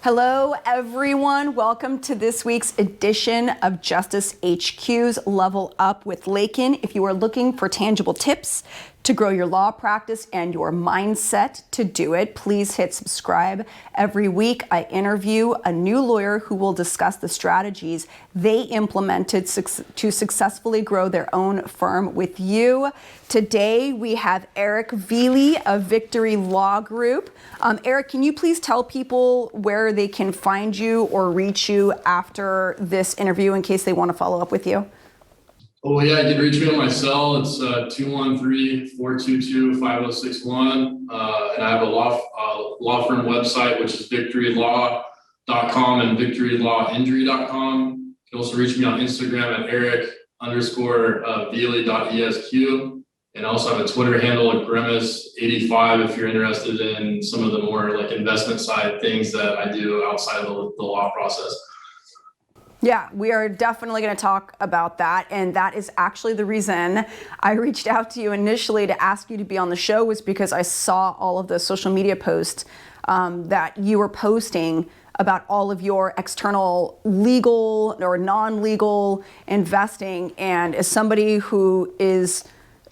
Hello, everyone. Welcome to this week's edition of Justice HQ's Level Up with Laiken. If you are looking for tangible tips to grow your law practice and your mindset to do it, please hit subscribe. Every week, I interview a new lawyer who will discuss the strategies they implemented to successfully grow their own firm with you. Today, we have Erik Velie of Victory Law Group. Erik, can you please tell people where they can find you or reach you after this interview in case they want to follow up with you? Oh, yeah, you can reach me on my cell. It's 213-422-5061. And I have a law firm website, which is victorylaw.com and victorylawinjury.com. You can also reach me on Instagram at Erik_Velie.esq. And I also have a Twitter handle at Grimace85 if you're interested in some of the more like investment side things that I do outside of the law process. Yeah, we are definitely going to talk about that. And that is actually the reason I reached out to you initially to ask you to be on the show, was because I saw all of the social media posts that you were posting about all of your external legal or non-legal investing. And as somebody who is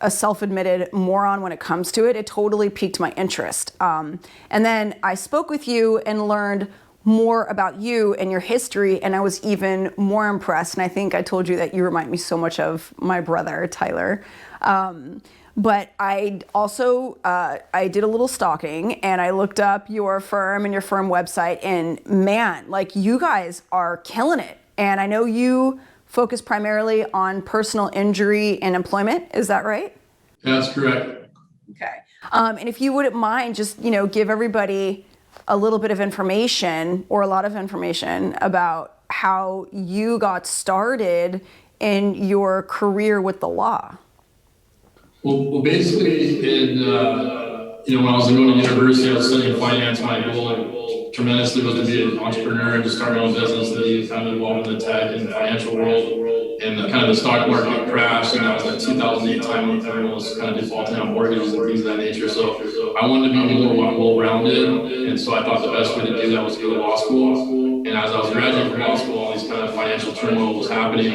a self-admitted moron when it comes to it, it totally piqued my interest. And then I spoke with you and learned more about you and your history, and I was even more impressed. And I think I told you that you remind me so much of my brother, Tyler. But I also, I did a little stalking and I looked up your firm and your firm website, and man, like, you guys are killing it. And I know you focus primarily on personal injury and employment. Is that right? That's correct. Okay. And if you wouldn't mind, just, give everybody a little bit of information or a lot of information about how you got started in your career with the law. Well, basically, when I was going to university, I was studying finance. My goal tremendously was to be an entrepreneur and to start my own business and be kind of involved in the tech and financial world. And kind of the stock market crashed, and that was that 2008 time when everyone was kind of defaulting on mortgages and things of that nature. So I wanted to be more well-rounded, and so I thought the best way to do that was to go to law school. And as I was graduating from law school, all these kind of financial turmoil was happening,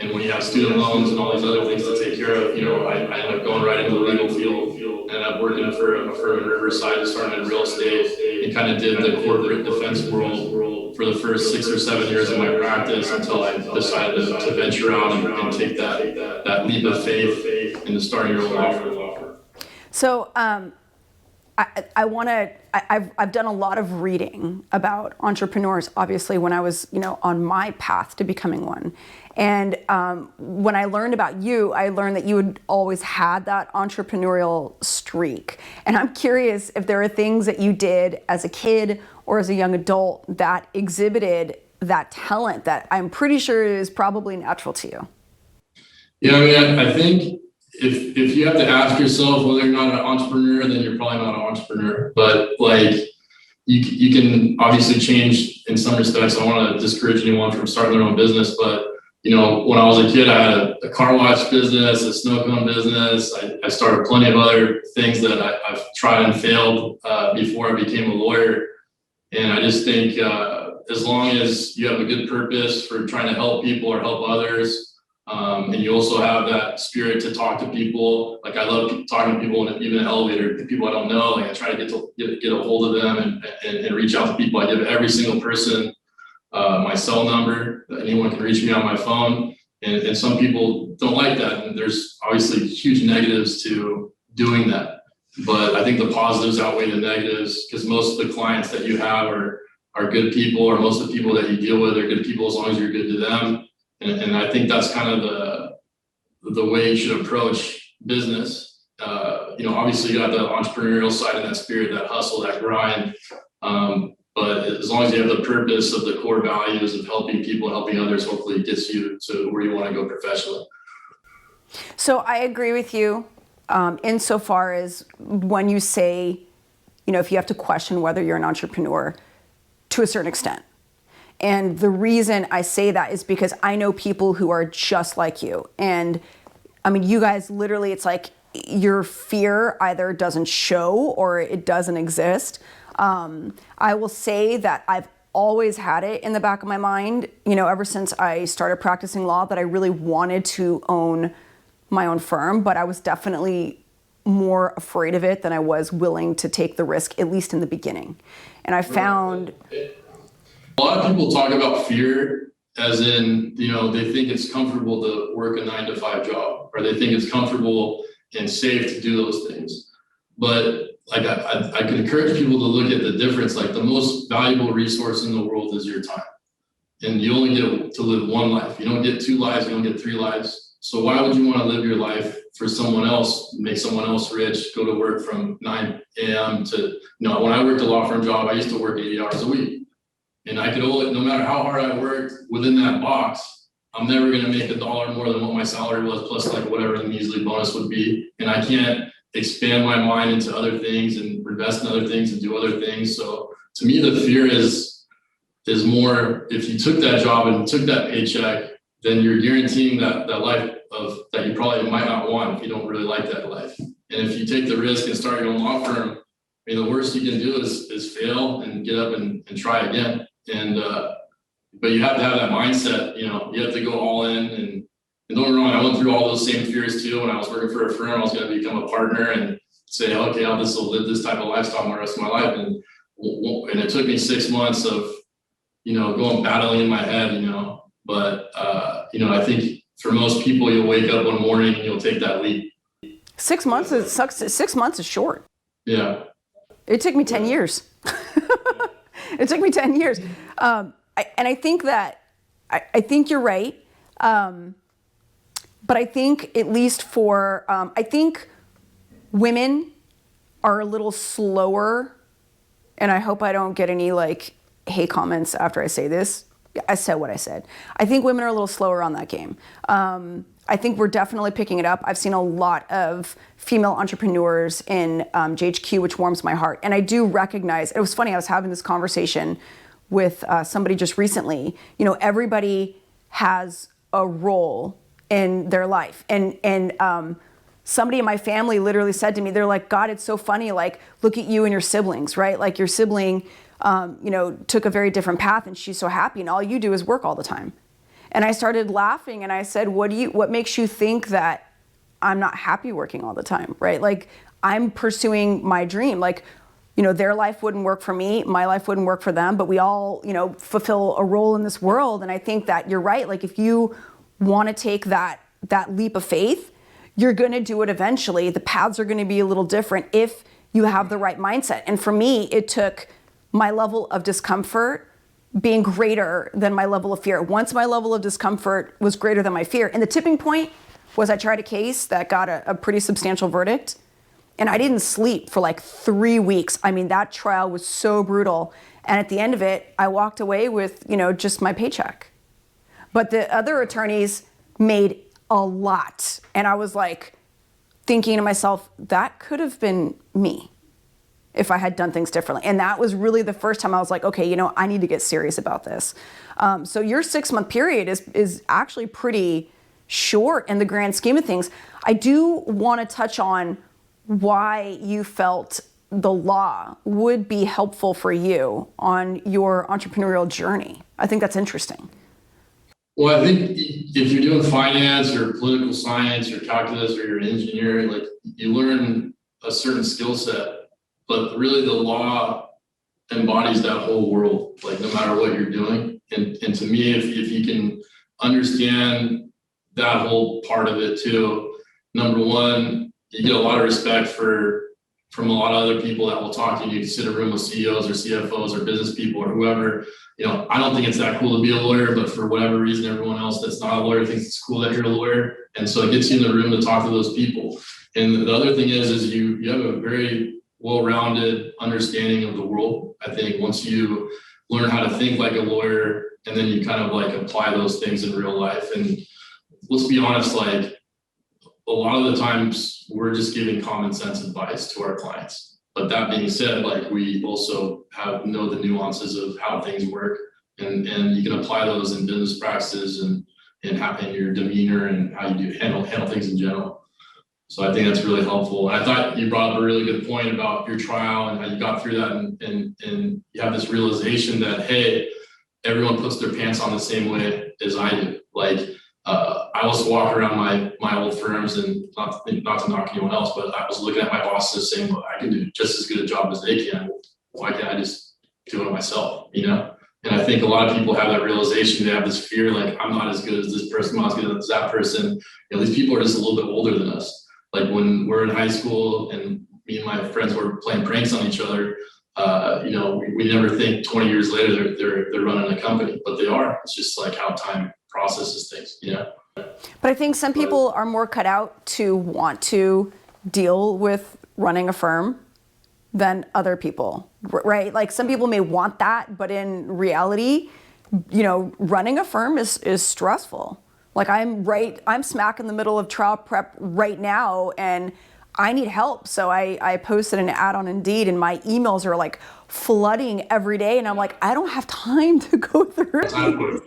and when you have student loans and all these other things to take care of, I ended up going right into the legal field. Ended up working for a firm in Riverside, started in real estate, and kind of did the corporate defense world for the first 6 or 7 years of my practice until I decided to venture out and take that leap of faith into starting your own law firm. So I've done a lot of reading about entrepreneurs, obviously, when I was, on my path to becoming one. And when I learned about you, I learned that you had always had that entrepreneurial streak. And I'm curious if there are things that you did as a kid or as a young adult that exhibited that talent that I'm pretty sure is probably natural to you. Yeah, I think if you have to ask yourself whether you're not an entrepreneur, then you're probably not an entrepreneur. But like, you can obviously change in some respects. I don't want to discourage anyone from starting their own business, but when I was a kid, I had a car wash business, a snow cone business. I started plenty of other things that I've tried and failed before I became a lawyer. And I just think as long as you have a good purpose for trying to help people or help others, and you also have that spirit to talk to people. Like, I love talking to people, and even in an elevator, people I don't know. Like, I try to get a hold of them and reach out to people. I give every single person my cell number. Anyone can reach me on my phone. And some people don't like that. And there's obviously huge negatives to doing that. But I think the positives outweigh the negatives, because most of the clients that you have are good people, or most of the people that you deal with are good people as long as you're good to them. And I think that's kind of the way you should approach business. Obviously you got the entrepreneurial side and that spirit, that hustle, that grind. But as long as you have the purpose of the core values of helping people, helping others, hopefully it gets you to where you want to go professionally. So I agree with you insofar as when you say, if you have to question whether you're an entrepreneur to a certain extent. And the reason I say that is because I know people who are just like you. And I mean, you guys literally, it's like your fear either doesn't show or it doesn't exist. I will say that I've always had it in the back of my mind, you know, ever since I started practicing law, that I really wanted to own my own firm, but I was definitely more afraid of it than I was willing to take the risk, at least in the beginning. And I found a lot of people talk about fear as in, you know, they think it's comfortable to work a 9-to-5 job, or they think it's comfortable and safe to do those things. But like I could encourage people to look at the difference. Like the most valuable resource in the world is your time. And you only get to live one life. You don't get 2 lives, you don't get 3 lives. So why would you want to live your life for someone else, make someone else rich, go to work from 9 a.m. to, you know, when I worked a law firm job, I used to work 80 hours a week. And I could only, no matter how hard I worked within that box, I'm never going to make $1 more than what my salary was, plus like whatever the measly bonus would be. And I can't expand my mind into other things and invest in other things and do other things. So to me, the fear is more, if you took that job and took that paycheck, then you're guaranteeing that life of that you probably might not want if you don't really like that life. And if you take the risk and start your own law firm, I mean, the worst you can do is fail and get up and try again. And but you have to have that mindset. You know, you have to go all in. And don't get me wrong, I went through all those same fears too. When I was working for a firm, I was going to become a partner and say, okay, I'll just live this type of lifestyle the rest of my life. And it took me 6 months of, you know, going battling in my head, you know. But you know, I think for most people, you'll wake up one morning and you'll take that leap. 6 months is 6 months is short. Yeah. It took me 10 years. It took me 10 years. I think that, I think you're right. But I think at least for, I think women are a little slower, and I hope I don't get any like hate comments after I say this. I said what I said. I think women are a little slower on that game. I think we're definitely picking it up. I've seen a lot of female entrepreneurs in JHQ, which warms my heart. And I do recognize, it was funny, I was having this conversation with somebody just recently. You know, everybody has a role in their life. And somebody in my family literally said to me, they're like, God, it's so funny, like, look at you and your siblings, right? Like your sibling, you know, took a very different path and she's so happy and all you do is work all the time. And I started laughing and I said, what makes you think that I'm not happy working all the time, right? Like I'm pursuing my dream. Like, you know, their life wouldn't work for me, my life wouldn't work for them, but we all, you know, fulfill a role in this world. And I think that you're right. Like if you want to take that leap of faith, you're going to do it eventually. The paths are going to be a little different if you have the right mindset. And for me, it took my level of discomfort being greater than my level of fear. Once my level of discomfort was greater than my fear, and the tipping point was I tried a case that got a pretty substantial verdict, and I didn't sleep for like 3 weeks. I mean, that trial was so brutal. And at the end of it, I walked away with, you know, just my paycheck. But the other attorneys made a lot. And I was like thinking to myself, that could have been me if I had done things differently. And that was really the first time I was like, okay, you know, I need to get serious about this. So your 6-month period is actually pretty short in the grand scheme of things. I do want to touch on why you felt the law would be helpful for you on your entrepreneurial journey. I think that's interesting. Well, I think if you're doing finance or political science or calculus or you're an engineer, like you learn a certain skill set. But really the law embodies that whole world, like no matter what you're doing. And to me, if you can understand that whole part of it too, number one, you get a lot of respect from a lot of other people that will talk to you. You sit in a room with CEOs or CFOs or business people or whoever. You know, I don't think it's that cool to be a lawyer, but for whatever reason, everyone else that's not a lawyer thinks it's cool that you're a lawyer. And so it gets you in the room to talk to those people. And the other thing is you have a very well-rounded understanding of the world. I think once you learn how to think like a lawyer and then you kind of like apply those things in real life. And let's be honest, like a lot of the times we're just giving common sense advice to our clients. But that being said, like we also know the nuances of how things work and you can apply those in business practices and in your demeanor and how you handle things in general. So I think that's really helpful. And I thought you brought up a really good point about your trial and how you got through that, and you have this realization that, hey, everyone puts their pants on the same way as I do. Like, I was walking around my old firms, and not to knock anyone else, but I was looking at my bosses saying, well, I can do just as good a job as they can. Why can't I just do it myself, you know? And I think a lot of people have that realization. They have this fear, like, I'm not as good as this person, I'm not as good as that person. You know, these people are just a little bit older than us. Like when we're in high school and me and my friends were playing pranks on each other, you know, we never think 20 years later they're running a company, but they are. It's just like how time processes things, you know? But I think some people are more cut out to want to deal with running a firm than other people, right? Like some people may want that, but in reality, you know, running a firm is stressful. Like I'm smack in the middle of trial prep right now, and I need help. So I posted an ad on Indeed, and my emails are like flooding every day, and I'm like, I don't have time to go through.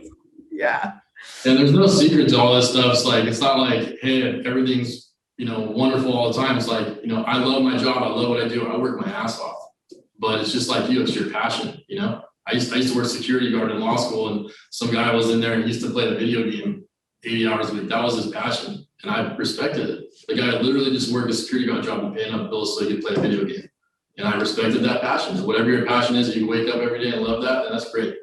Yeah. And there's no secret to all this stuff. It's not like, hey, everything's, you know, wonderful all the time. It's like, you know, I love my job. I love what I do. I work my ass off. But it's just like you, it's your passion, you know? I used to work security guard in law school, and some guy was in there and he used to play the video game 80 hours a week. That was his passion, and I respected it. The guy literally just worked a security guard job and paying up bills so he could play a video game. And I respected that passion. So whatever your passion is, if you wake up every day and love that, then that's great.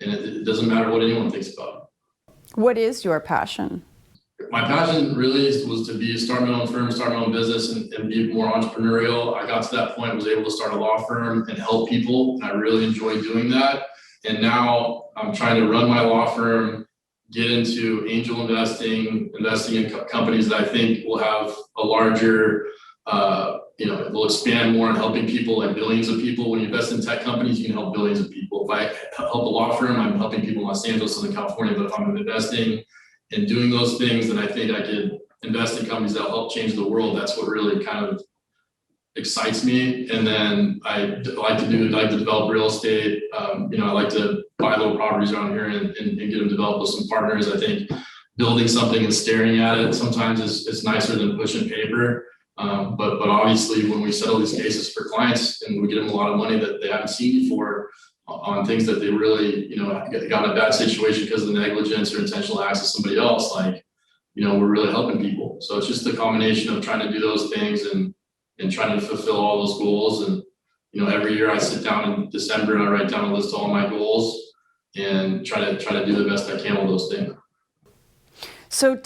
And it doesn't matter what anyone thinks about it. What is your passion? My passion really was to start my own firm, start my own business, and be more entrepreneurial. I got to that point, was able to start a law firm and help people, and I really enjoy doing that. And now I'm trying to run my law firm, get into angel investing in companies that I think will have a larger, it will expand more on helping people, like billions of people. When you invest in tech companies, you can help billions of people. If I help a law firm, I'm helping people in Los Angeles, Southern California. But if I'm investing and doing those things, then I think I could invest in companies that will help change the world. That's what really kind of excites me. And then I like to develop real estate. I like to buy little properties around here and get them developed with some partners. I think building something and staring at it sometimes is nicer than pushing paper. But obviously when we settle these cases for clients and we get them a lot of money that they haven't seen before on things that they really, got in a bad situation because of the negligence or intentional acts of somebody else, we're really helping people. So it's just a combination of trying to do those things and trying to fulfill all those goals. And, every year I sit down in December and I write down a list of all my goals and try to do the best I can with those things. So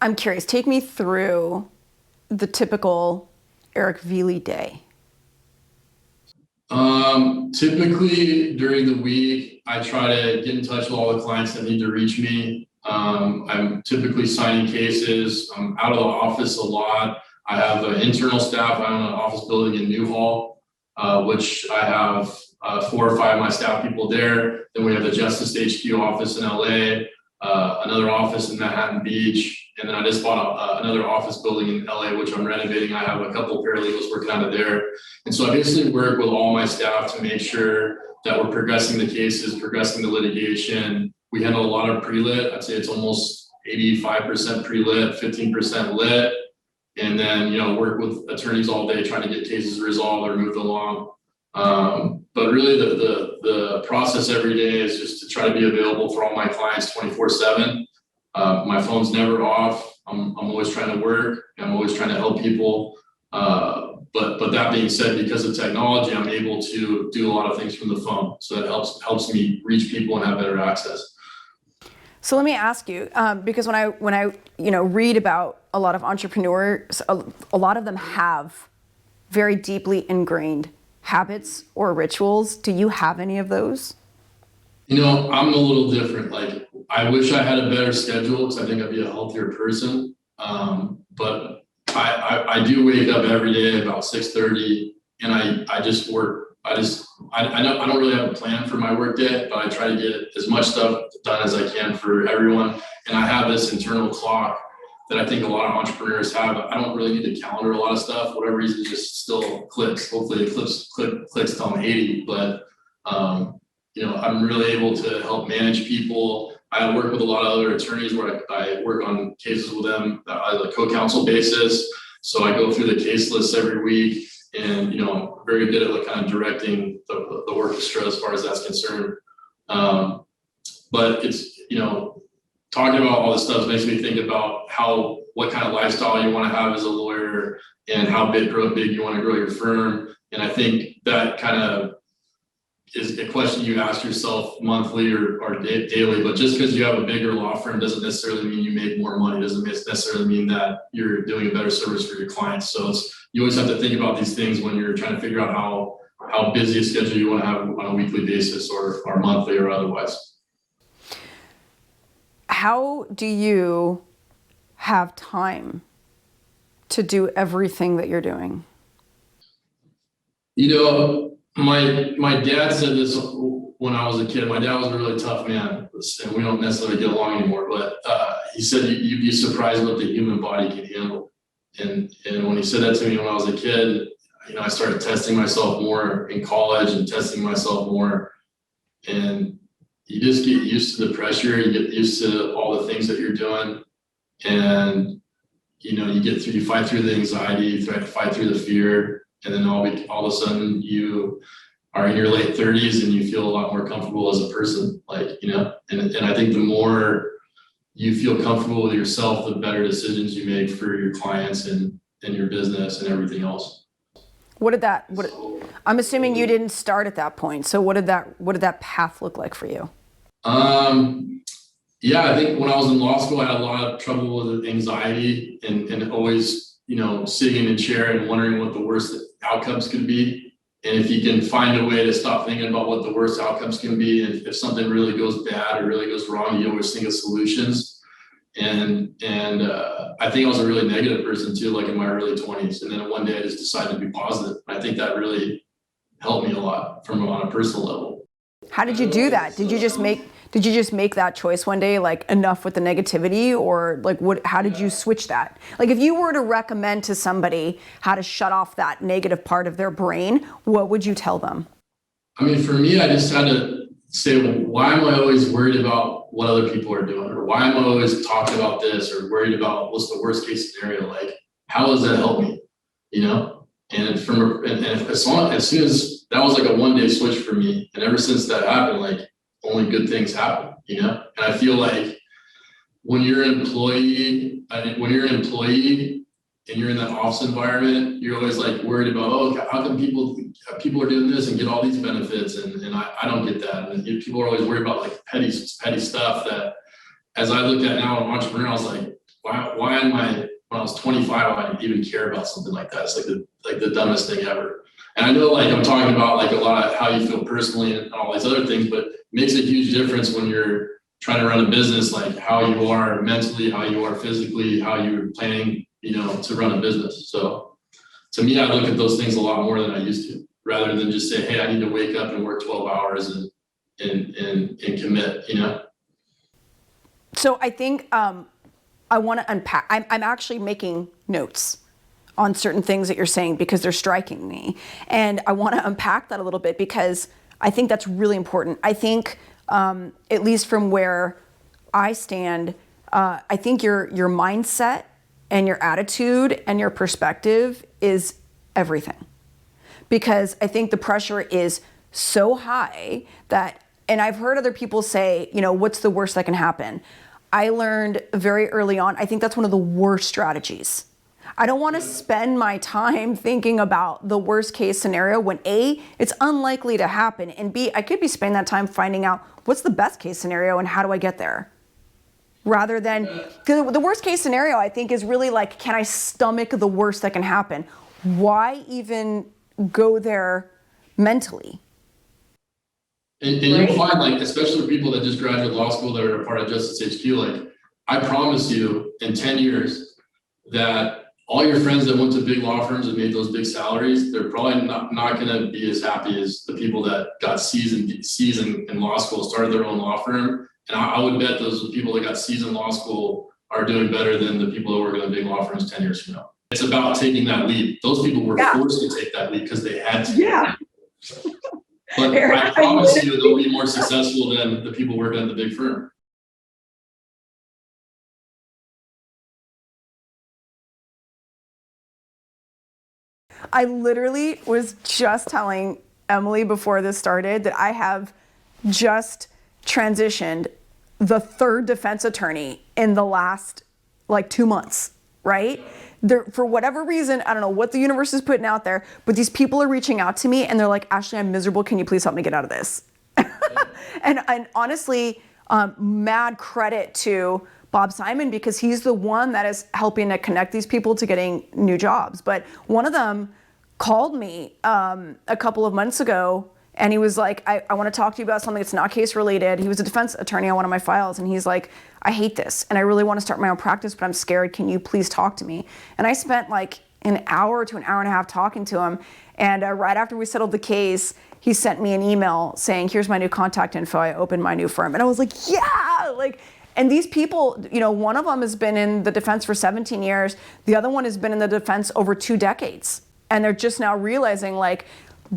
I'm curious, take me through the typical Erik Velie day. Typically during the week, I try to get in touch with all the clients that need to reach me. I'm typically signing cases. I'm out of the office a lot. I have an internal staff. I own an office building in Newhall, which I have 4 or 5 of my staff people there. Then we have the Justice HQ office in LA, another office in Manhattan Beach, and then I just bought another office building in LA, which I'm renovating. I have a couple of paralegals working out of there. And so I basically work with all my staff to make sure that we're progressing the cases, progressing the litigation. We handle a lot of pre-lit. I'd say it's almost 85% pre-lit, 15% lit. And then, work with attorneys all day trying to get cases resolved or moved along. But really the process every day is just to try to be available for all my clients 24/7. My phone's never off. I'm always trying to work. I'm always trying to help people. But that being said, because of technology, I'm able to do a lot of things from the phone. So that helps me reach people and have better access. So let me ask you, because when I read about a lot of entrepreneurs, a lot of them have very deeply ingrained habits or rituals. Do you have any of those? I'm a little different. Like, I wish I had a better schedule because I think I'd be a healthier person. But I do wake up every day about 6:30 and I just work. I don't really have a plan for my work day, but I try to get as much stuff done as I can for everyone. And I have this internal clock that I think a lot of entrepreneurs have. I don't really need to calendar a lot of stuff. Whatever reason, it just still clicks. Hopefully it clicks till I'm 80. But I'm really able to help manage people. I work with a lot of other attorneys where I work on cases with them on a co-counsel basis. So I go through the case lists every week, and very good at like kind of directing the orchestra as far as that's concerned. But it's talking about all this stuff makes me think about what kind of lifestyle you want to have as a lawyer, and how big you want to grow your firm. And I think that kind of is a question you ask yourself monthly or daily. But just because you have a bigger law firm doesn't necessarily mean you make more money, doesn't necessarily mean that you're doing a better service for your clients. So you always have to think about these things when you're trying to figure out how busy a schedule you want to have on a weekly basis or monthly or otherwise. How do you have time to do everything that you're doing? My dad said this when I was a kid. My dad was a really tough man, and we don't necessarily get along anymore, but he said you'd be surprised what the human body can handle. And when he said that to me when I was a kid, I started testing myself more in college and testing myself more. And you just get used to the pressure, you get used to all the things that you're doing. And you fight through the anxiety, you fight through the fear. And then all of a sudden you are in your late 30s and you feel a lot more comfortable as a person, and I think the more you feel comfortable with yourself, the better decisions you make for your clients and your business and everything else. I'm assuming you didn't start at that point. So what did that path look like for you? Yeah, I think when I was in law school, I had a lot of trouble with anxiety and always, sitting in a chair and wondering what the worst outcomes could be. And if you can find a way to stop thinking about what the worst outcomes can be, and if something really goes bad or really goes wrong, you always think of solutions. And I think I was a really negative person too, like in my early 20s. And then one day I just decided to be positive. I think that really helped me a lot on a personal level. How did you do that? Did you just make that choice one day, like enough with the negativity, or like how did you switch that? Like if you were to recommend to somebody how to shut off that negative part of their brain, what would you tell them? I mean, for me, I just had to say, why am I always worried about what other people are doing? Or why am I always talking about this or worried about what's the worst case scenario? Like, how does that help me? And as soon as that was like a one day switch for me. And ever since that happened, like only good things happen, And I feel like when you're an employee and you're in that office environment, you're always like worried about, how come people are doing this and get all these benefits? And I don't get that. And people are always worried about like petty stuff that, as I look at now, I'm an entrepreneur, I was like, why am I, when I was 25, I didn't even care about something like that. It's like the dumbest thing ever. And I know like I'm talking about like a lot of how you feel personally and all these other things, but it makes a huge difference when you're trying to run a business, like how you are mentally, how you are physically, how you're planning, to run a business. So to me, I look at those things a lot more than I used to, rather than just say, hey, I need to wake up and work 12 hours and commit, So I think I want to unpack. I'm actually making notes on certain things that you're saying because they're striking me. And I want to unpack that a little bit because I think that's really important. I think, at least from where I stand, I think your mindset and your attitude and your perspective is everything. Because I think the pressure is so high that, and I've heard other people say, what's the worst that can happen? I learned very early on, I think that's one of the worst strategies. I don't want to spend my time thinking about the worst case scenario when A, it's unlikely to happen, and B, I could be spending that time finding out what's the best case scenario and how do I get there? Rather than, because the worst case scenario I think is really like, can I stomach the worst that can happen? Why even go there mentally? And you'll find, like, especially for people that just graduated law school that are a part of Justice HQ, like, I promise you in 10 years that all your friends that went to big law firms and made those big salaries, they're probably not going to be as happy as the people that got seasoned in law school, started their own law firm. And I would bet those people that got seasoned law school are doing better than the people that work in the big law firms 10 years from now. It's about taking that leap. Those people were forced to take that leap because they had to. Yeah. But I promise you they'll be more successful than the people working at the big firm. I literally was just telling Emily before this started that I have just transitioned the third defense attorney in the last like 2 months, right? For whatever reason, I don't know what the universe is putting out there, but these people are reaching out to me and they're like, Ashley, I'm miserable. Can you please help me get out of this? And honestly, mad credit to Bob Simon, because he's the one that is helping to connect these people to getting new jobs. But one of them called me a couple of months ago, and he was like, I want to talk to you about something that's not case related. He was a defense attorney on one of my files, and he's like, I hate this, and I really want to start my own practice, but I'm scared. Can you please talk to me? And I spent like an hour to an hour and a half talking to him, and right after we settled the case, he sent me an email saying, here's my new contact info. I opened my new firm. And I was like, yeah, like, and these people, you know, one of them has been in the defense for 17 years. The other one has been in the defense over 2 decades. And they're just now realizing, like,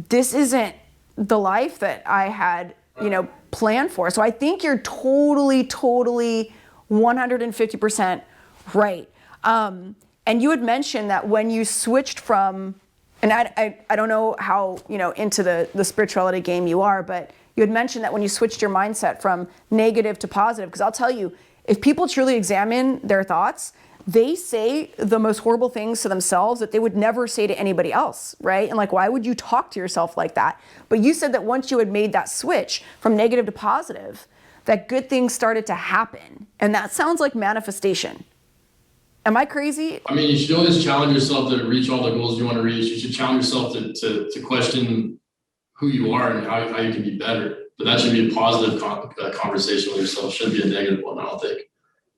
this isn't the life that I had, you know, planned for. So I think you're totally 150% right. And you had mentioned that when you switched from, and I don't know how, you know, into the spirituality game you are, but you had mentioned that when you switched your mindset from negative to positive, because I'll tell you, if people truly examine their thoughts, they say the most horrible things to themselves that they would never say to anybody else, right? And like, why would you talk to yourself like that? But you said that once you had made that switch from negative to positive, that good things started to happen. And that sounds like manifestation. Am I crazy? I mean, you should always challenge yourself to reach all the goals you want to reach. You should challenge yourself to question who you are and how you can be better. But that should be a positive conversation with yourself. It shouldn't be a negative one, I don't think.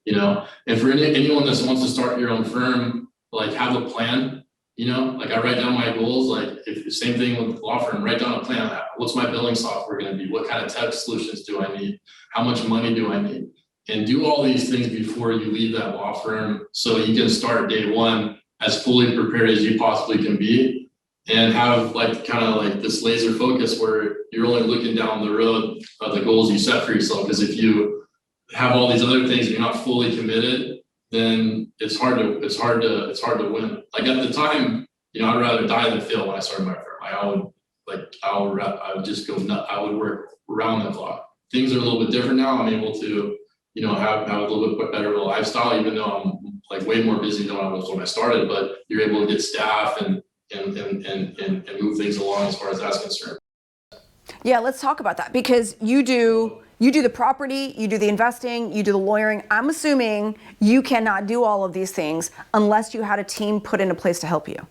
You know, and for anyone that wants to start your own firm, like, have a plan. You know, like, I write down my goals. Like, if same thing with the law firm, write down a plan. What's my billing software going to be? What kind of tech solutions do I need? How much money do I need? And do all these things before you leave that law firm, so you can start day one as fully prepared as you possibly can be, and have like kind of like this laser focus where you're only looking down the road of the goals you set for yourself. Because if you have all these other things and you're not fully committed, then it's hard to win. Like, at the time, you know, I'd rather die than fail when I started my firm. I would just go nuts. I would work around the clock. Things are a little bit different now. I'm able to, you know, have a little bit better of a lifestyle, even though I'm like way more busy than I was when I started. But you're able to get staff and move things along as far as that's concerned. Yeah, let's talk about that, because you do the property, you do the investing, you do the lawyering. I'm assuming you cannot do all of these things unless you had a team put into place to help you.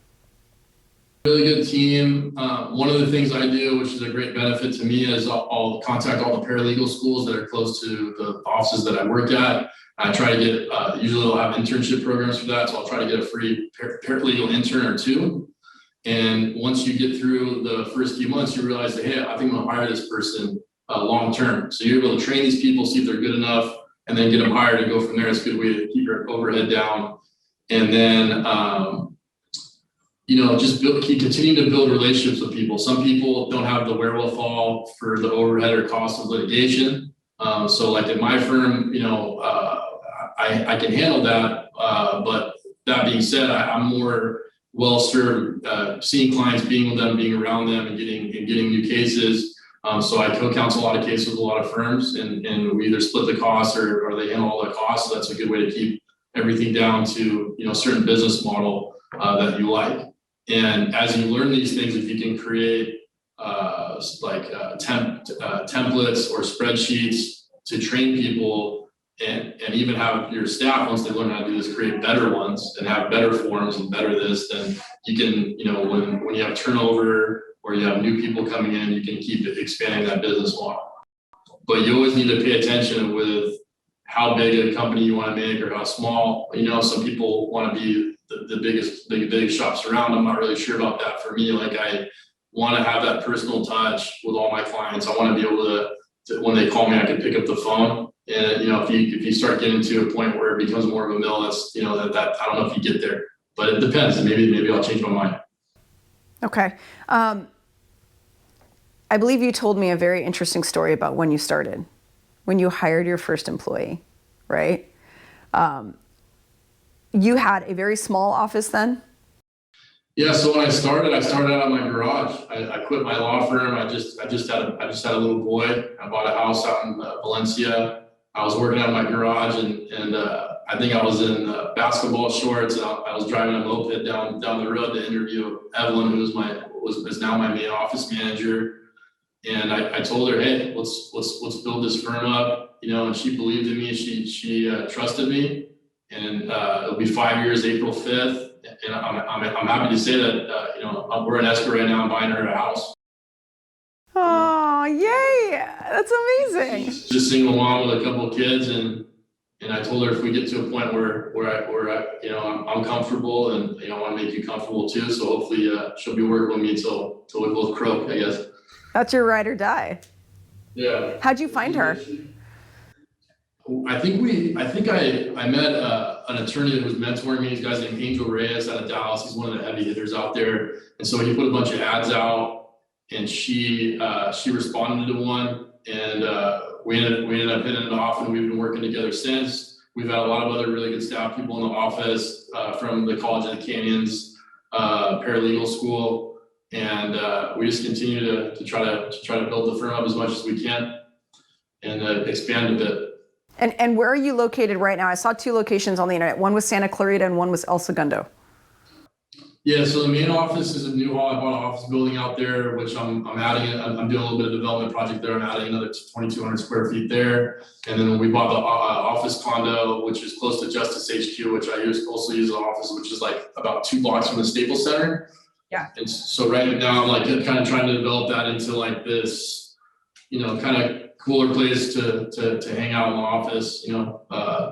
Really good team. One of the things I do, which is a great benefit to me, is I'll contact all the paralegal schools that are close to the offices that I work at. I try to get, usually they'll have internship programs for that, so I'll try to get a free paralegal intern or two. And once you get through the first few months, you realize that, hey, I think I'm gonna hire this person long term. So you're able to train these people, see if they're good enough, and then get them hired and go from there. It's a good way to keep your overhead down. And then, you know, just keep continuing to build relationships with people. Some people don't have the wherewithal for the overhead or cost of litigation. So like in my firm, you know, I can handle that. But that being said, I'm more well served seeing clients, being with them, being around them, and getting new cases. So I co-counsel a lot of cases with a lot of firms, and we either split the costs or they handle all the costs. So that's a good way to keep everything down to, you know, a certain business model that you like. And as you learn these things, if you can create templates or spreadsheets to train people, and even have your staff, once they learn how to do this, create better ones and have better forms and better this, then you can, you know, when you have turnover or you have new people coming in, you can keep expanding that business model. But you always need to pay attention with how big a company you want to make or how small. You know, some people want to be the biggest shops around. I'm not really sure about that. For me, like, I want to have that personal touch with all my clients. I want to be able to when they call me, I can pick up the phone. And, you know, if you start getting to a point where it becomes more of a mill, that's, you know, that I don't know if you get there, but it depends. And maybe I'll change my mind. Okay. I believe you told me a very interesting story about when you started, when you hired your first employee, right? You had a very small office then? Yeah, so when I started out of my garage. I quit my law firm. I just had a little boy. I bought a house out in Valencia. I was working out of my garage, and I think I was in basketball shorts, and I was driving a moped down the road to interview Evelyn, who is now my main office manager. And I told her, hey, let's build this firm up, and she believed in me. She trusted me, and it'll be 5 years, April 5th. And I'm happy to say that, we're in escrow right now. I'm buying her a house. Oh, yay! That's amazing. She's a single mom with a couple of kids, and I told her if we get to a point where I'm comfortable, and I want to make you comfortable too. So hopefully she'll be working with me till we both croak, I guess. That's your ride or die. Yeah. How'd you find her? I think I met an attorney that was mentoring me. This guy's named Angel Reyes out of Dallas. He's one of the heavy hitters out there. And so he put a bunch of ads out, and she responded to one, and we ended up hitting it off, and we've been working together since. We've had a lot of other really good staff people in the office from the College of the Canyons paralegal school, and we just continue to try to build the firm up as much as we can and expand a bit. And where are you located right now? I saw 2 locations on the internet. One was Santa Clarita and one was El Segundo. Yeah, so the main office is in Newhall. I bought an office building out there, which I'm adding. I'm doing a little bit of development project there. I'm adding another 2,200 square feet there. And then we bought the office condo, which is close to Justice HQ, which I also use as an office, which is like about 2 blocks from the Staples Center. Yeah. And so right now I'm like kind of trying to develop that into like this, kind of cooler place to hang out in the office, in LA.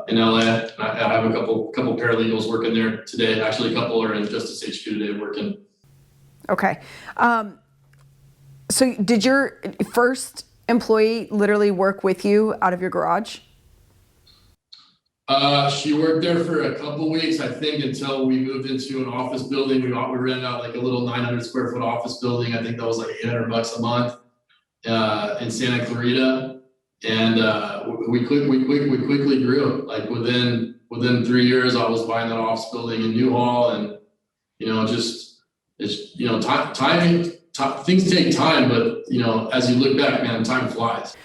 And I have a couple paralegals working there today. Actually, a couple are in Justice HQ today working. Okay. So did your first employee literally work with you out of your garage? She worked there for a couple weeks, I think, until we moved into an office building. We rented out like a little 900 square foot office building. I think that was like $800 a month. In Santa Clarita, and we quickly grew. Like within 3 years, I was buying that office building in Newhall, and timing. Things take time, but as you look back, man, time flies.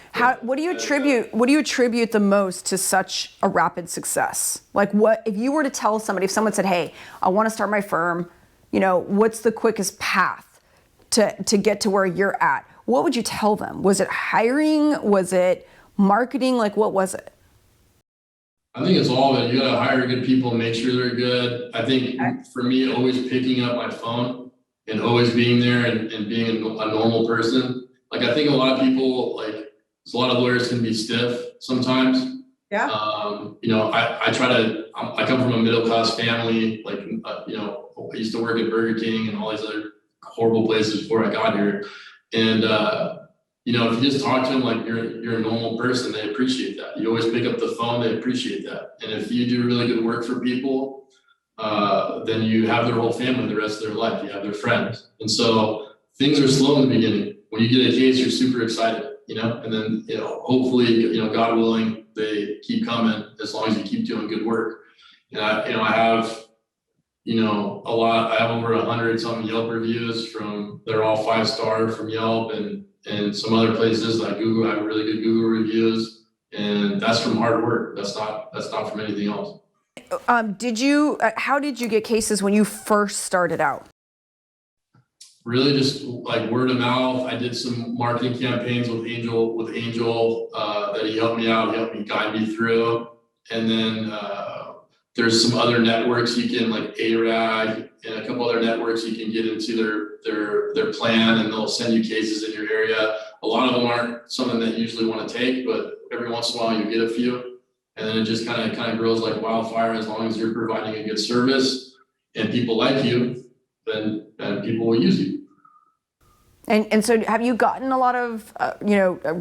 What do you attribute the most to such a rapid success? Like, what if you were to tell somebody, if someone said, "Hey, I want to start my firm," what's the quickest path to get to where you're at? What would you tell them? Was it hiring? Was it marketing? Like, what was it? I think it's all of it. You got to hire good people, make sure they're good. I think for me, always picking up my phone and always being there and being a normal person. Like, I think a lot of people, a lot of lawyers can be stiff sometimes. Yeah. I come from a middle-class family. I used to work at Burger King and all these other horrible places before I got here. And, if you just talk to them like you're a normal person, they appreciate that. You always pick up the phone, they appreciate that. And if you do really good work for people, then you have their whole family the rest of their life. You have their friends. And so things are slow in the beginning. When you get a case, you're super excited, and then, hopefully, God willing, they keep coming as long as you keep doing good work. And I have, I have over 100 something Yelp reviews they're all 5-star from Yelp and some other places like Google. I have really good Google reviews, and that's from hard work. That's not from anything else. How did you get cases when you first started out? Really just like word of mouth. I did some marketing campaigns with Angel that he helped me out, he helped me guide me through. And then, there's some other networks you can, like ARAG and a couple other networks you can get into their plan, and they'll send you cases in your area. A lot of them aren't something that you usually want to take, but every once in a while you get a few, and then it just kind of grows like wildfire. As long as you're providing a good service and people like you, then people will use you. And so have you gotten a lot of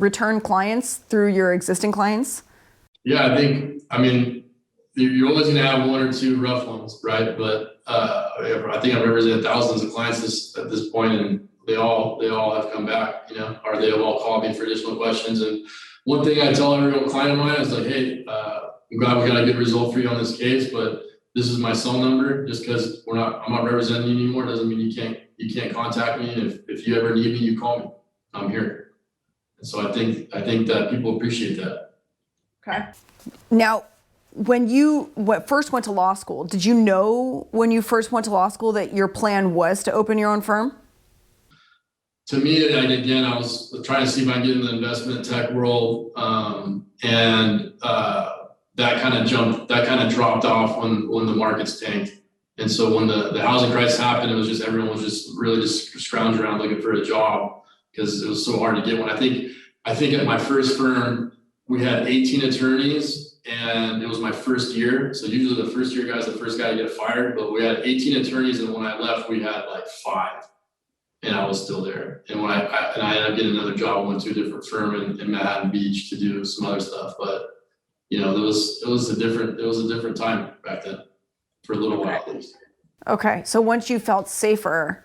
return clients through your existing clients? Yeah, I mean, you're always going to have 1 or 2 rough ones, right? But I think I've represented thousands of clients at this point, and they all have come back, or they have all called me for additional questions. And one thing I tell every client of mine is like, hey, I'm glad we got a good result for you on this case, but this is my cell number. Just because I'm not representing you anymore doesn't mean you can't contact me. And if you ever need me, you call me. I'm here. And so I think that people appreciate that. Okay. Now, when you first went to law school, did you know when you first went to law school that your plan was to open your own firm? To me, I was trying to see if I can get in the investment tech world, and that kind of dropped off when the markets tanked. And so when the housing crisis happened, it was just everyone was just really just scrounging around looking for a job because it was so hard to get one. I think at my first firm we had 18 attorneys, and it was my first year. So usually the first year guy's the first guy to get fired, but we had 18 attorneys, and when I left, we had like 5. And I was still there. And when I ended up getting another job, I went to a different firm in Manhattan Beach to do some other stuff. But it was a different time back then, for a little while at least. Okay, so once you felt safer,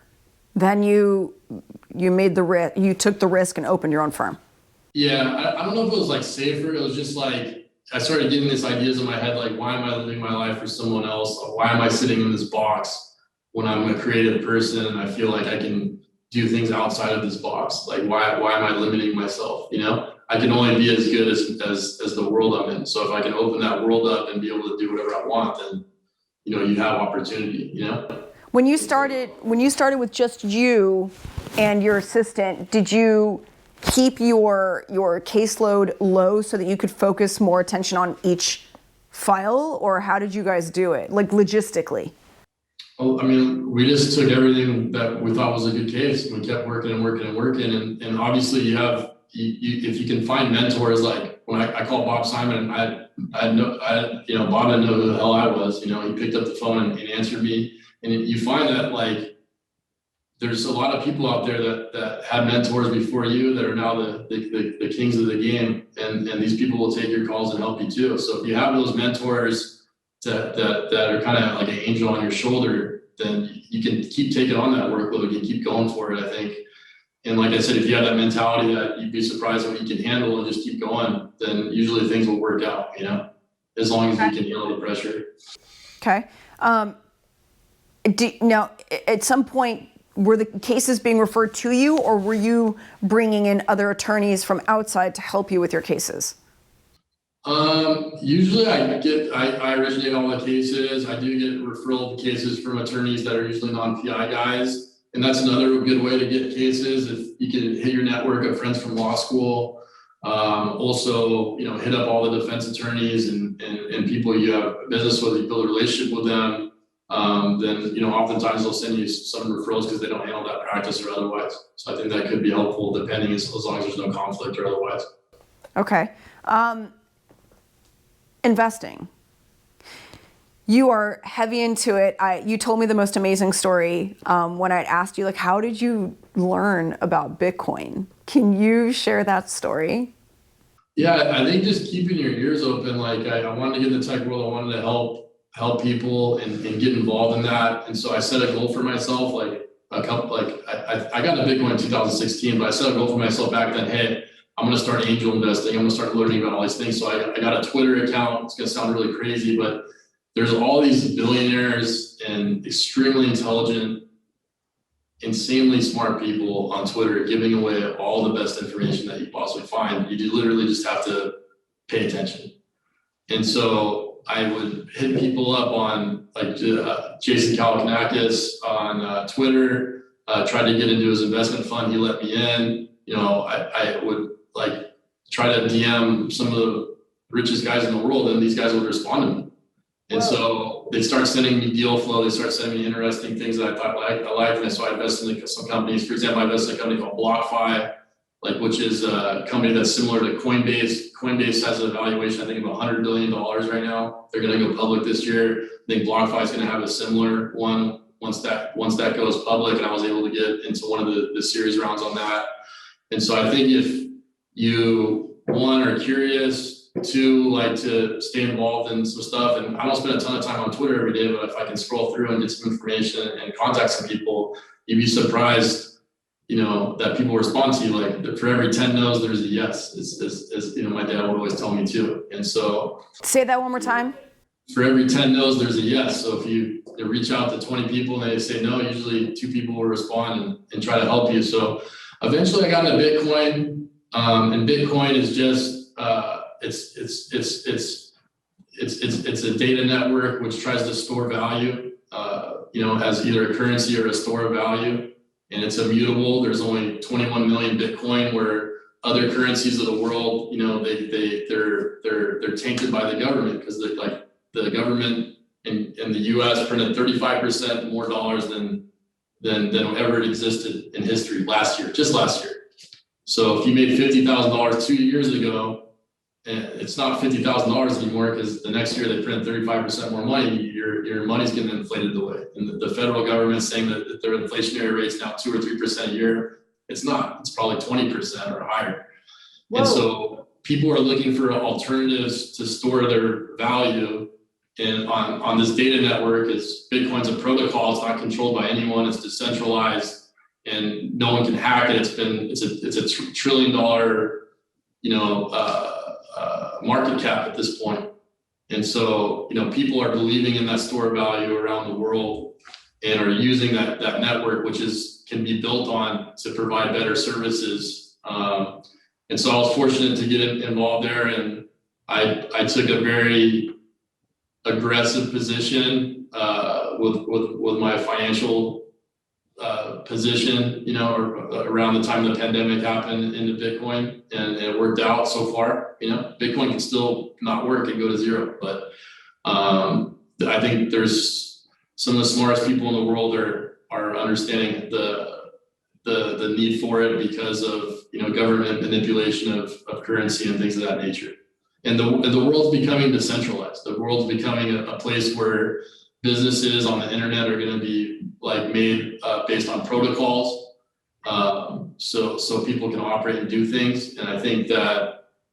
then you took the risk and opened your own firm. Yeah, I don't know if it was like safer. It was just like I started getting these ideas in my head, like, why am I living my life for someone else? Why am I sitting in this box when I'm a creative person and I feel like I can do things outside of this box? Like, why am I limiting myself? I can only be as good as the world I'm in. So if I can open that world up and be able to do whatever I want, then you have opportunity. When you started with just you and your assistant, did you keep your caseload low so that you could focus more attention on each file, or how did you guys do it, like logistically? Well, I mean, we just took everything that we thought was a good case, and we kept working and working and working. And obviously if you can find mentors, like when I called Bob Simon, Bob didn't know who the hell I was. He picked up the phone and answered me. And you find that like there's a lot of people out there that had mentors before you that are now the kings of the game, and these people will take your calls and help you too. So if you have those mentors that are kind of like an angel on your shoulder, then you can keep taking on that workload. You keep going for it, I think. And like I said, if you have that mentality that you'd be surprised what you can handle and just keep going, then usually things will work out, as long as you can handle the pressure. Okay. Now, at some point, were the cases being referred to you, or were you bringing in other attorneys from outside to help you with your cases? Usually I originate all the cases. I do get referral cases from attorneys that are usually non-PI guys. And that's another good way to get cases. If you can hit your network of friends from law school, also, hit up all the defense attorneys and people you have business with, you build a relationship with them. Then, oftentimes they'll send you some referrals because they don't handle that practice or otherwise. So I think that could be helpful depending as long as there's no conflict or otherwise. Okay. Investing. You are heavy into it. You told me the most amazing story when I asked you, like, how did you learn about Bitcoin? Can you share that story? Yeah, I think just keeping your ears open. Like I wanted to get in the tech world. I wanted to help people and get involved in that. And so I set a goal for myself, I got into Bitcoin in 2016, but I set a goal for myself back then. Hey, I'm going to start angel investing. I'm going to start learning about all these things. So I got a Twitter account. It's going to sound really crazy, but there's all these billionaires and extremely intelligent, insanely smart people on Twitter giving away all the best information that you possibly find. You literally just have to pay attention. And so I would hit people up on like Jason Kalakanakis on Twitter, tried to get into his investment fund. He let me in. I would like try to DM some of the richest guys in the world, and these guys would respond to me. And so they start sending me deal flow. They start sending me interesting things that I thought I liked. And so I invested in some companies. For example, I invested in a company called BlockFi, which is a company that's similar to Coinbase. Coinbase has a valuation, I think, of $100 billion right now. They're going to go public this year. I think BlockFi is going to have a similar one once that goes public. And I was able to get into one of the series rounds on that. And so I think if you, one, are curious, two, like to stay involved in some stuff, and I don't spend a ton of time on Twitter every day, but if I can scroll through and get some information and contact some people, you'd be surprised, that people respond to you. Like for every 10 no's, there's a yes. As my dad would always tell me too. And so, say that one more time. for every 10 no's, there's a yes. So if you reach out to 20 people and they say no, usually 2 people will respond and try to help you. So eventually I got into Bitcoin, and Bitcoin is just, it's a data network which tries to store value, as either a currency or a store of value, and it's immutable. There's only 21 million Bitcoin, where other currencies of the world, they're tainted by the government, because the government in the U.S. printed 35% more dollars than ever existed in history just last year. So if you made $50,000 2 years ago, and it's not $50,000 anymore, because the next year they print 35% more money, your money's getting inflated away. And the federal government's saying that their inflationary rate's now 2 or 3% a year. It's not. It's probably 20% or higher. Whoa. And so people are looking for alternatives to store their value. And on this data network, is Bitcoin's a protocol. It's not controlled by anyone. It's decentralized, and no one can hack it. It's a $1 trillion, market cap at this point. And so, people are believing in that store of value around the world, and are using that network, which can be built on to provide better services. And so I was fortunate to get involved there, and I took a very aggressive position with my financial position, around the time the pandemic happened, into Bitcoin, and it worked out so far. Bitcoin can still not work and go to zero, but I think there's some of the smartest people in the world are understanding the need for it, because of government manipulation of currency and things of that nature. And the world's becoming decentralized. The world's becoming a place where businesses on the internet are going to be made based on protocols, so people can operate and do things. And I think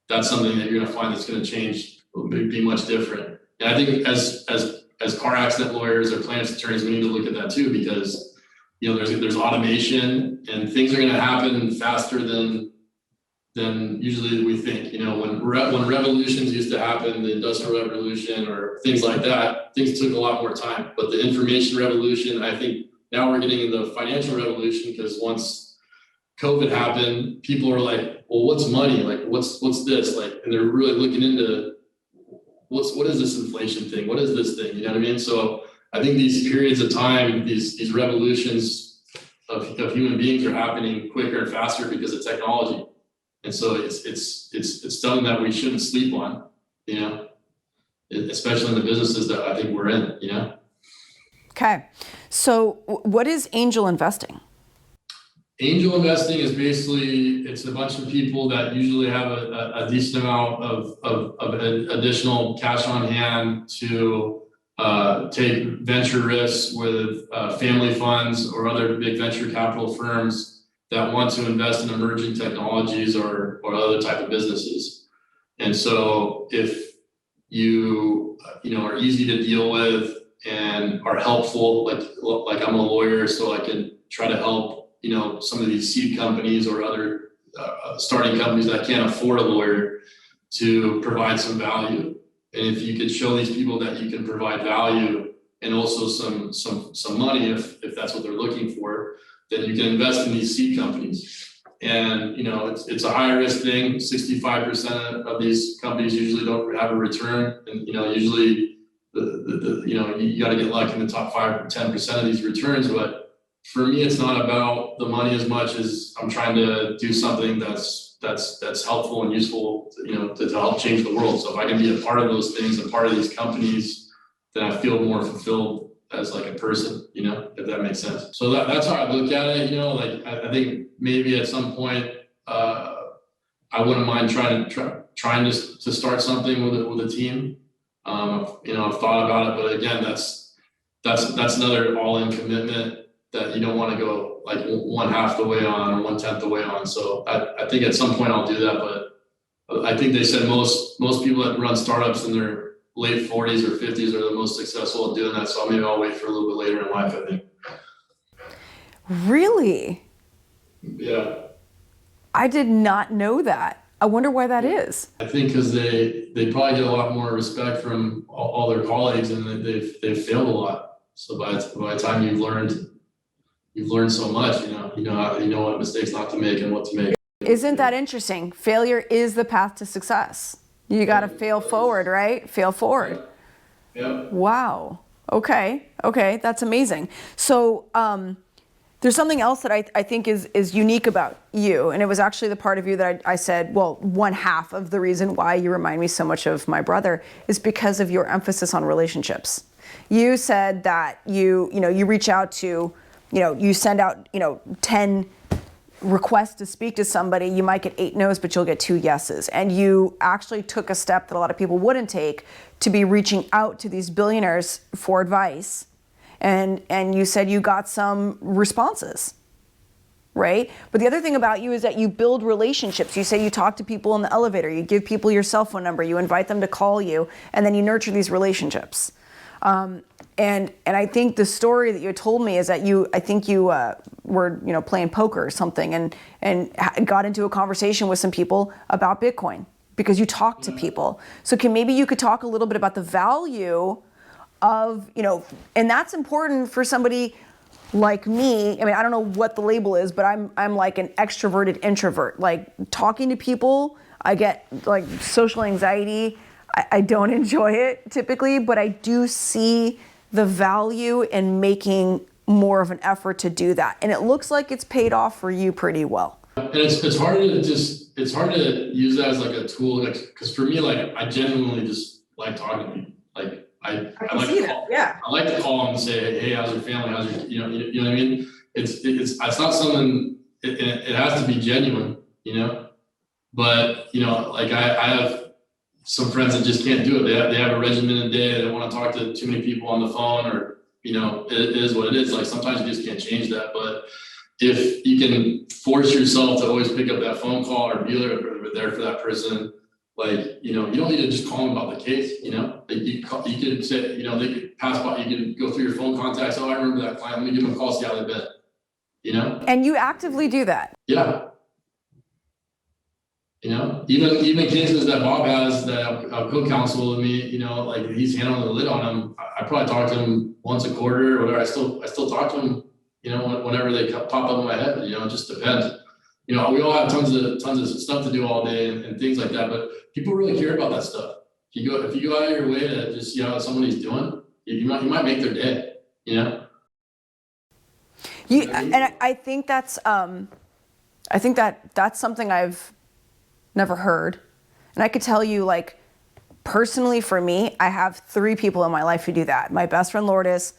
that's something that you're going to find that's going to change, be much different. And I think as car accident lawyers or plaintiffs attorneys, we need to look at that too, because there's automation, and things are going to happen faster than usually we think. When revolutions used to happen, the Industrial Revolution or things like that, things took a lot more time. But the information revolution, I think now we're getting in the financial revolution, because once COVID happened, people are like, well, what's money? What's this? And they're really looking into what is this inflation thing? What is this thing? You know what I mean? So I think these periods of time, these revolutions of human beings are happening quicker and faster because of technology. And so it's something that we shouldn't sleep on, especially in the businesses that I think we're in, Okay. So what is angel investing? Angel investing is basically, it's a bunch of people that usually have a decent amount of additional cash on hand to take venture risks with family funds or other big venture capital firms that want to invest in emerging technologies or other type of businesses. And so if you are easy to deal with and are helpful, like I'm a lawyer, so I can try to help some of these seed companies or other starting companies that can't afford a lawyer, to provide some value. And if you could show these people that you can provide value and also some money, if that's what they're looking for, then you can invest in these seed companies. And it's a high risk thing. 65% of these companies usually don't have a return, and usually you got to get lucky in the top 5 or 10% of these returns. But for me, it's not about the money as much as I'm trying to do something that's helpful and useful, to help change the world. So if I can be a part of those things, a part of these companies, then I feel more fulfilled as a person, if that makes sense. So that's how I look at it. I think maybe at some point, I wouldn't mind trying to start something with a team. I've thought about it, but again, that's another all-in commitment that you don't want to go one half the way on or 1/10 the way on. So I think at some point I'll do that, but I think they said most people that run startups in their late 40s or 50s are the most successful at doing that. So maybe I'll wait for a little bit later in life, I think. Really? Yeah. I did not know that. I wonder why that is. I think because they probably get a lot more respect from all their colleagues, and they've failed a lot. So by the time you've learned so much, you know what mistakes not to make and what to make. Isn't that interesting? Failure is the path to success. You got to fail forward, right? Fail forward. Yeah. Wow. Okay. That's amazing. So there's something else that I think is unique about you. And it was actually the part of you that I said, well, one half of the reason why you remind me so much of my brother is because of your emphasis on relationships. You said that you reach out to, you send out, 10 requests to speak to somebody, you might get 8 no's, but you'll get 2 yeses. And you actually took a step that a lot of people wouldn't take to be reaching out to these billionaires for advice. And you said you got some responses, right? But the other thing about you is that you build relationships. You say you talk to people in the elevator, you give people your cell phone number, you invite them to call you, and then you nurture these relationships. And I think the story that you told me is that you were playing poker or something and got into a conversation with some people about Bitcoin because you talk to people. So maybe you could talk a little bit about the value of, and that's important for somebody like me. I mean, I don't know what the label is, but I'm like an extroverted introvert. Like talking to people, I get like social anxiety. I don't enjoy it typically, but I do see the value in making more of an effort to do that. And it looks like it's paid off for you pretty well. And it's hard to use that as like a tool, because for me, like I genuinely just like talking to people. Like I like to call, yeah. I like to call them and say, hey, how's your family? How's your, you know what I mean? It's not something, it has to be genuine, but like I have some friends that just can't do it. They have a regimented day. They don't want to talk to too many people on the phone, or, it is what it is. Like sometimes you just can't change that. But if you can force yourself to always pick up that phone call or be there for that person, like, you don't need to just call them about the case, like you could say, they could pass by, you could go through your phone contacts. Oh, I remember that client. Let me give them a call, see how they've been, And you actively do that. Yeah. Even cases that Bob has that co-counsel with me, like he's handling the lid on them. I probably talk to him once a quarter or whatever. I still talk to him, whenever they pop up in my head. It just depends. We all have tons of stuff to do all day and things like that. But people really care about that stuff. If you go out of your way to just see how somebody's doing, you might make their day. And I think that's that's something I've never heard. And I could tell you, like, personally for me, I have 3 people in my life who do that. My best friend Lourdes,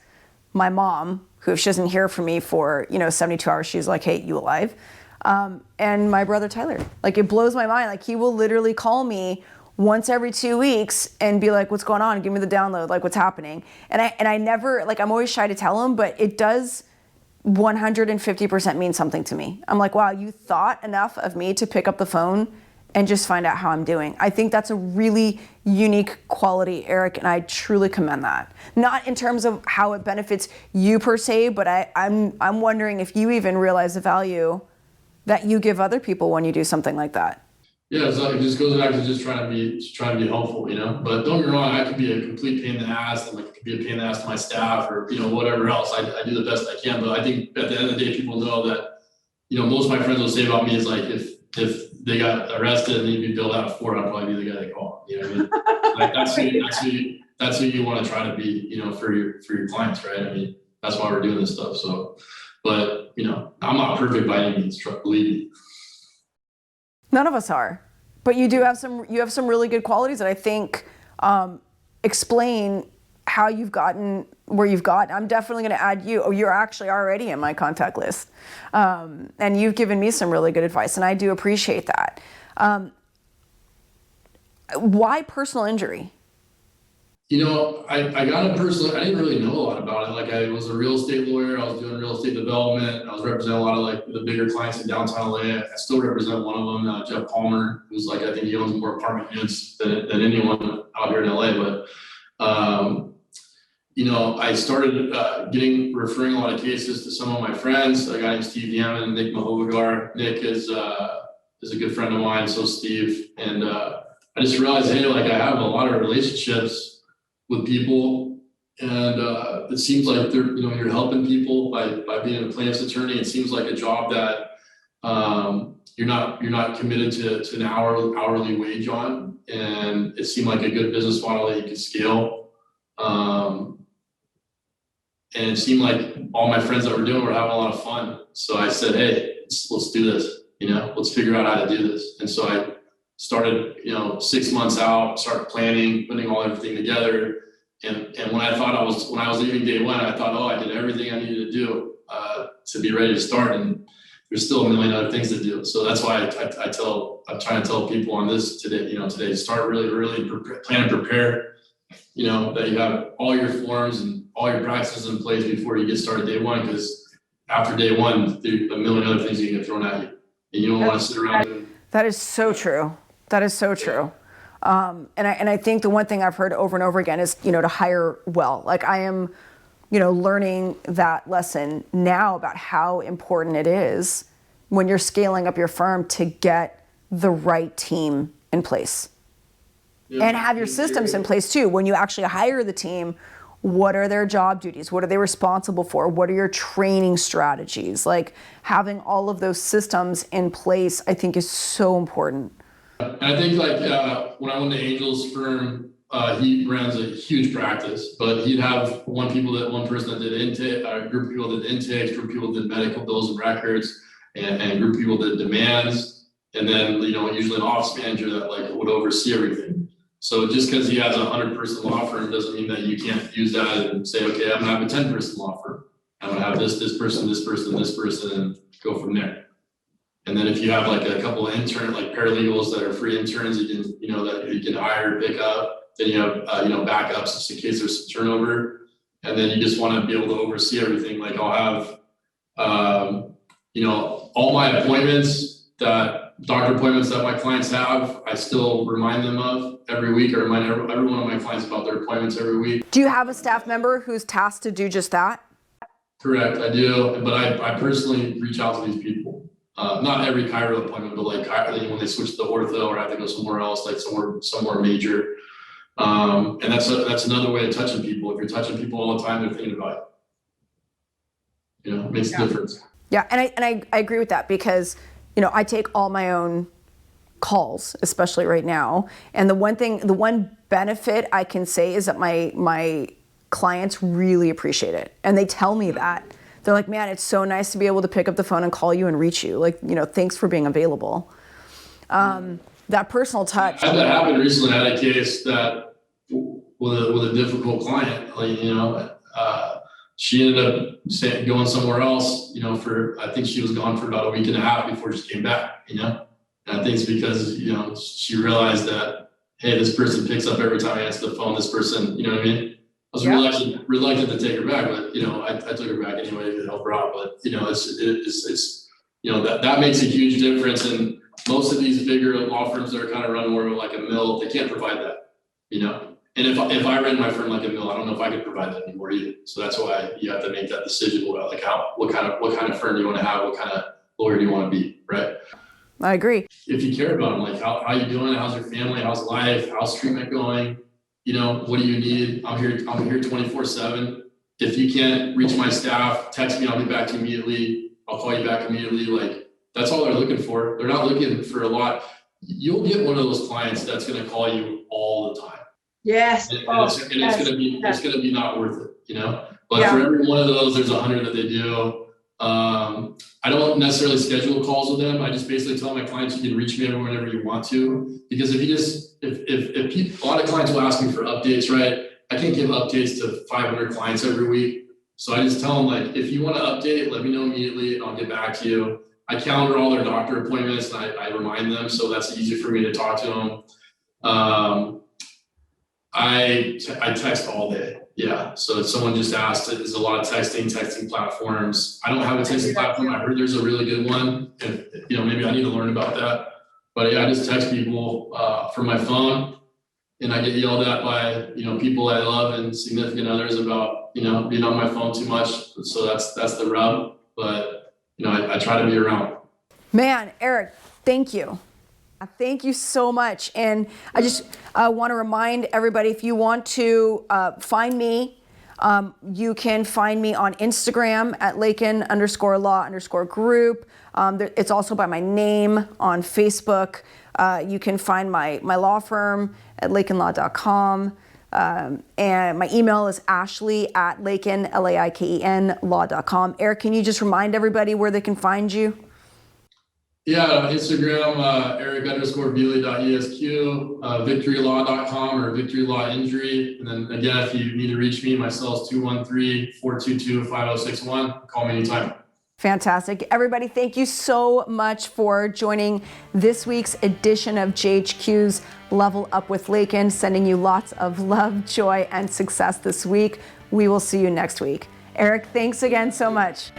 my mom, who if she doesn't hear from me for, 72 hours, she's like, hey, you alive? And my brother Tyler. Like, it blows my mind. Like, he will literally call me once every 2 weeks and be like, what's going on? Give me the download, like what's happening. And I never, like, I'm always shy to tell him, but it does 150% mean something to me. I'm like, wow, you thought enough of me to pick up the phone and just find out how I'm doing. I think that's a really unique quality, Erik, and I truly commend that. Not in terms of how it benefits you per se, but I'm wondering if you even realize the value that you give other people when you do something like that. Yeah, it's like, it just goes back to just trying to be helpful, But don't get me wrong, I could be a complete pain in the ass, and like it could be a pain in the ass to my staff or whatever else. I do the best I can, but I think at the end of the day, people know that most of my friends will say about me is like if they got arrested and need to be billed out for, I'd probably be the guy they call. You know what I mean? Like that's who you want to try to be, for your clients, right? I mean, that's why we're doing this stuff. So, but I'm not perfect by any means, believe me. None of us are, but you have some really good qualities that I think explain how you've gotten where you've gotten. I'm definitely going to add you. Oh, you're actually already in my contact list. And you've given me some really good advice, and I do appreciate that. Why personal injury? I got a personal, I didn't really know a lot about it. Like I was a real estate lawyer. I was doing real estate development. I was representing a lot of like the bigger clients in downtown LA. I still represent one of them, Jeff Palmer, who's like, I think he owns more apartment units than anyone out here in LA. But, I started referring a lot of cases to some of my friends. A guy named Steve Yaman and Nick Mahovagar. Nick is is a good friend of mine, so Steve, and I just realized, hey, like I have a lot of relationships with people, and it seems like you're helping people by being a plaintiff's attorney. It seems like a job that you're not committed to an hourly wage on, and it seemed like a good business model that you could scale. And it seemed like all my friends that were doing were having a lot of fun. So I said, hey, let's do this. Let's figure out how to do this. And so I started, 6 months out, started planning, putting everything together. And when I was leaving day one, I thought, I did everything I needed to do to be ready to start. And there's still a million other things to do. So that's why I'm trying to tell people on this today, start really plan and prepare, that you have all your forms and all your practices in place before you get started day one, because after day one, there's a million other things you get thrown at you. And you don't want to sit around. That is so true. That is so true. And I think the one thing I've heard over and over again is, to hire well. Like I am, learning that lesson now about how important it is when you're scaling up your firm to get the right team in place. Yeah. And have your systems in place too. When you actually hire the team, what are their job duties? What are they responsible for? What are your training strategies? Like having all of those systems in place, I think is so important. And I think when I went to Angel's firm, he runs a huge practice, but he'd have one person that did intake, a group of people that did intakes, group of people that did medical bills and records, and a group of people that did demands, and then usually an office manager that would oversee everything. So just because he has a 100-person law firm doesn't mean that you can't use that and say, okay, I'm gonna have a 10-person law firm. I'm gonna have this person, and go from there. And then if you have a couple of paralegals that are free interns, that you can hire, pick up. Then you have backups just in case there's some turnover. And then you just want to be able to oversee everything. Like I'll have all my appointments, doctor appointments that my clients have, I still remind them of every week. I remind every one of my clients about their appointments every week. Do you have a staff member who's tasked to do just that? Correct, I do. But I personally reach out to these people. Not every chiro appointment, but when they switch to ortho or have to go somewhere else, somewhere major. And that's another way of touching people. If you're touching people all the time, they're thinking about it. It makes a difference. Yeah, and I agree with that because I take all my own calls, especially right now. And the one benefit I can say is that my clients really appreciate it, and they tell me that. They're like, man, it's so nice to be able to pick up the phone and call you and reach you. Thanks for being available. That personal touch. I had that happen recently. I had a case that with a difficult client, she ended up going somewhere else, I think she was gone for about a week and a half before she came back, And I think it's because, she realized that, hey, this person picks up every time I answer the phone, this person, you know what I mean? I was reluctant to take her back, but I took her back anyway to help her out. But it's that makes a huge difference. And most of these bigger law firms that are kind of run more of like a mill, they can't provide that. And if I ran my firm like a mill, I don't know if I could provide that anymore either. So that's why you have to make that decision. What kind of firm do you want to have? What kind of lawyer do you want to be? Right. I agree. If you care about them, how you doing? How's your family? How's life? How's treatment going? What do you need? I'm here 24/7. If you can't reach my staff, text me, I'll get back to you immediately. I'll call you back immediately. That's all they're looking for. They're not looking for a lot. You'll get one of those clients that's going to call you all the time. Yes. And it's going to be not worth it, But for every one of those, there's 100 that they do. I don't necessarily schedule calls with them. I just basically tell my clients you can reach me whenever you want to, because if people, a lot of clients will ask me for updates, right? I can't give updates to 500 clients every week. So I just tell them if you want to update, let me know immediately and I'll get back to you. I calendar all their doctor appointments and I remind them. So that's easy for me to talk to them. I text all day. Yeah. So if someone just asked, there's a lot of texting platforms. I don't have a texting platform. I heard there's a really good one. And, maybe I need to learn about that. But yeah, I just text people from my phone, and I get yelled at by, people I love and significant others about, being on my phone too much. So that's the rub. But, I try to be around. Man, Erik, thank you. Thank you so much. And I just want to remind everybody, if you want to find me, you can find me on Instagram at Laiken_law_group. It's also by my name on Facebook. You can find my law firm at laikenlaw.com. And my email is ashley@laiken, Laiken, law.com. Erik, can you just remind everybody where they can find you? Yeah, on Instagram, Erik_Velie.esq, victorylaw.com or Victory Law Injury. And then again, if you need to reach me, my cell is 213-422-5061. Call me anytime. Fantastic. Everybody, thank you so much for joining this week's edition of JHQ's Level Up with Laiken, sending you lots of love, joy, and success this week. We will see you next week. Erik, thanks again so much.